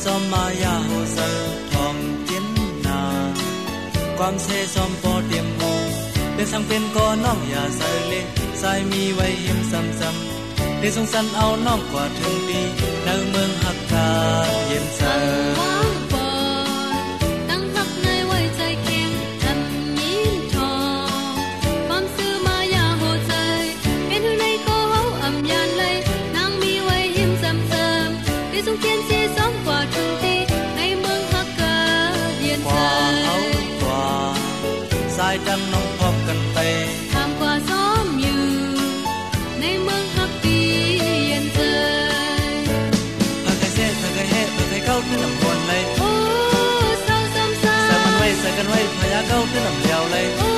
จอมมายาโหเซอทองกินนาความเซซอมปอเตรียมโมเป็นสังเป็นก็น้องอย่าใส่เล็กใส่มีไว้หิมซ้ำๆได้สงสารเอาน้องกว่าถึงปีในเมืองหักกาเย็นเซอจังน้องพบกันไปถามกว่าซ้อมอยู่ในเมืองฮักดีเย็นใจพะกะเซพะกะเฮพะกะเก้าที่น้ำวนเลยโอ้เศร้าซ้ำๆใส่มันไว้ใส่กันไว้พะยาเก้าที่น้ำเดียวเลยโอ้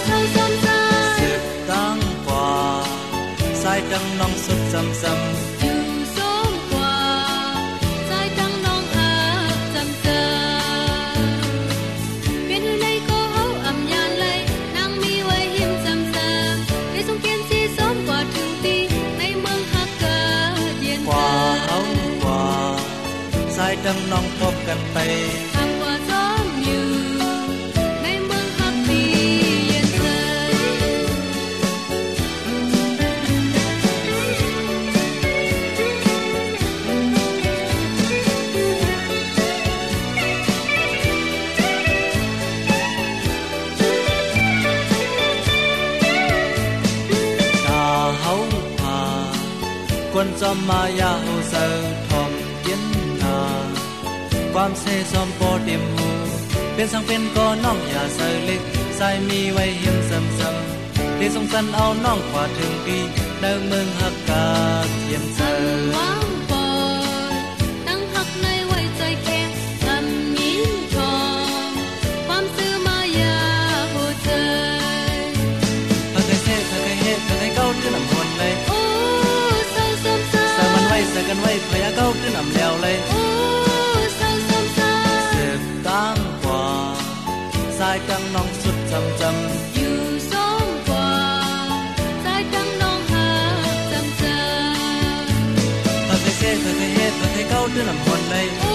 เศร้าซ้ำๆสึกตั้งกว่าสายจังน้องสุดซ้ำๆอยู่ซ้อมกว่าสายจังน้องฮักซ้ำๆเป็นอยู่ในจังน้องพบกันไปทำกว่าซ้อมอยู่ในเมืองฮักดีเย็นใจตาเฮาพากวนจอมมายาโหเซอทองความเซซอมปอเตรียมหูเป็นสังเป็นก็น้องอย่าใส่เล็กใส่มีไว้หิมซ้ำๆได้สงสารเอาน้องกว่าถึงปีในเมืองฮักกาเย็นใจวางปอยตั้งฮักในไว้ใจแข็งทำยิ้มทองความซื่อมายาโหใจพะกะเซพะกะเฮพะกะเก้าที่น้ำวนเลยโอ้เศร้าซ้ำๆใส่มันไว้ใส่กันไว้พะยาเก้าที่น้ำแล้วเลยสายจังน้องสุดจำๆอยู่ซ้อมกว่าสายจังน้องหักจำๆพะกะเซพะกะเฮพะกะเก้าที่น้ำวนเลยโอ้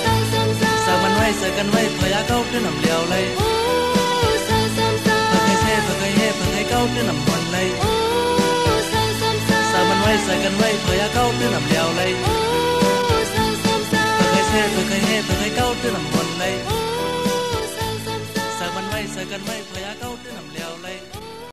เศร้าซ้ำๆใส่มันไว้ใส่กันไว้พะยาเก้าที่น้ำเดียวเลยโอ้เศร้าซ้ำๆพะกะเซพะกะเฮพะกะเก้าที่น้ำวนเลยโอ้เศร้าซ้ำๆใส่มันไว้ใส่กันไว้พะยาเก้าที่น้ำเดียวเลยโอ้เศร้าซ้ำๆพะกะเซพะกะเฮพะกะเก้าที่น้ำวนเลยใส่กันไว้พะยาเก้าที่น้ำเลียวเลย